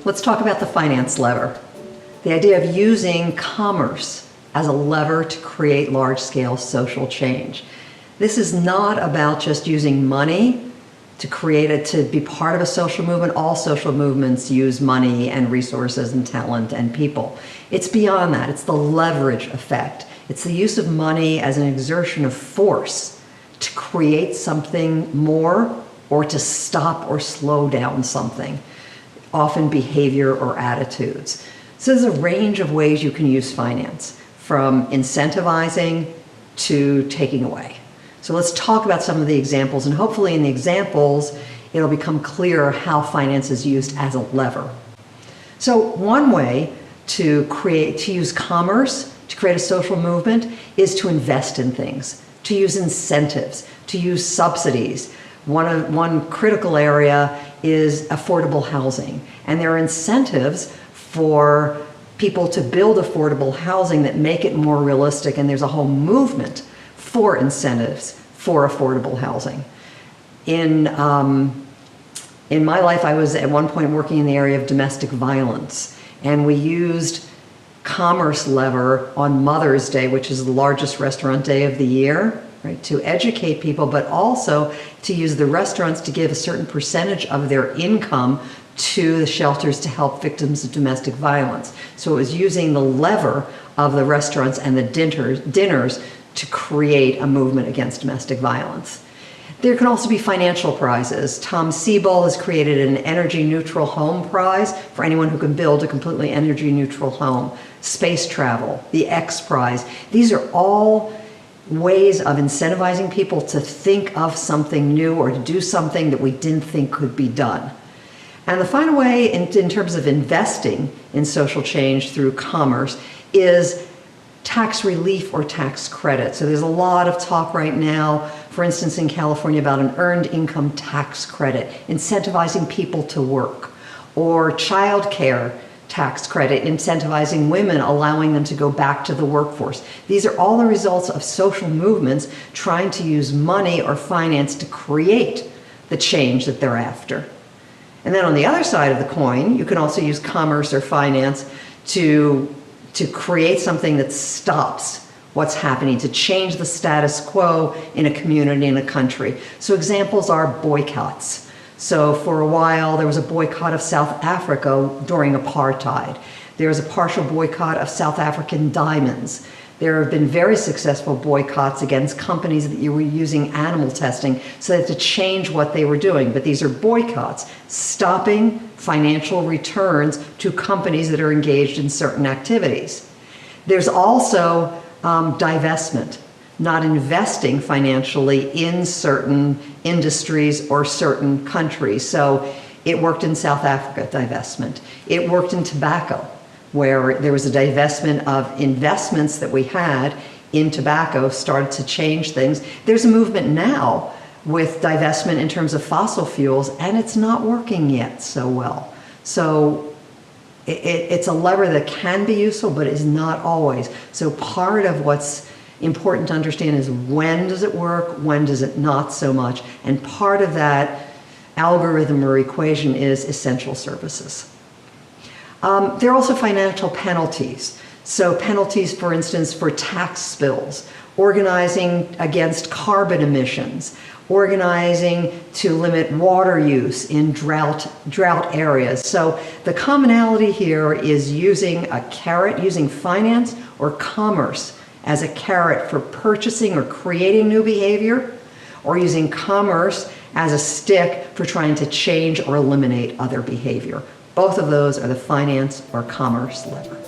Let's talk about the finance lever. The idea of using commerce as a lever to create large-scale social change. This is not about just using money to create it, to be part of a social movement. All social movements use money and resources and talent and people. It's beyond that. It's the leverage effect. It's the use of money as an exertion of force to create something more or to stop or slow down something, often behavior or attitudes. So there's a range of ways you can use finance, from incentivizing to taking away. So let's talk about some of the examples, and hopefully in the examples, it'll become clear how finance is used as a lever. So one way to use commerce to create a social movement is to invest in things, to use incentives, to use subsidies. One critical area is affordable housing, and there are incentives for people to build affordable housing that make it more realistic, and there's a whole movement for incentives for affordable housing. In my life, I was at one point working in the area of domestic violence, and we used commerce lever on Mother's Day, which is the largest restaurant day of the year, right, to educate people, but also to use the restaurants to give a certain percentage of their income to the shelters to help victims of domestic violence. So it was using the lever of the restaurants and the dinners to create a movement against domestic violence. There can also be financial prizes. Tom Siebel has created an energy neutral home prize for anyone who can build a completely energy neutral home. Space travel, the X Prize. These are all ways of incentivizing people to think of something new or to do something that we didn't think could be done. And the final way in terms of investing in social change through commerce is tax relief or tax credit. So there's a lot of talk right now, for instance, in California, about an earned income tax credit, incentivizing people to work, or child care tax credit, incentivizing women, allowing them to go back to the workforce. These are all the results of social movements trying to use money or finance to create the change that they're after. And then on the other side of the coin, you can also use commerce or finance to create something that stops what's happening, to change the status quo in a community, in a country. So examples are boycotts. So for a while, there was a boycott of South Africa during apartheid. There was a partial boycott of South African diamonds. There have been very successful boycotts against companies that were using animal testing so that to change what they were doing. But these are boycotts, stopping financial returns to companies that are engaged in certain activities. There's also divestment, not investing financially in certain industries or certain countries. So it worked in South Africa, divestment. It worked in tobacco, where there was a divestment of investments that we had in tobacco, started to change things. There's a movement now with divestment in terms of fossil fuels, and it's not working yet so well. So it's a lever that can be useful, but is not always. So part of what's important to understand is when does it work, when does it not so much, and part of that algorithm or equation is essential services. There are also financial penalties. So penalties, for instance, for tax spills, organizing against carbon emissions, organizing to limit water use in drought areas. So the commonality here is using a carrot, using finance or commerce as a carrot for purchasing or creating new behavior, or using commerce as a stick for trying to change or eliminate other behavior. Both of those are the finance or commerce lever.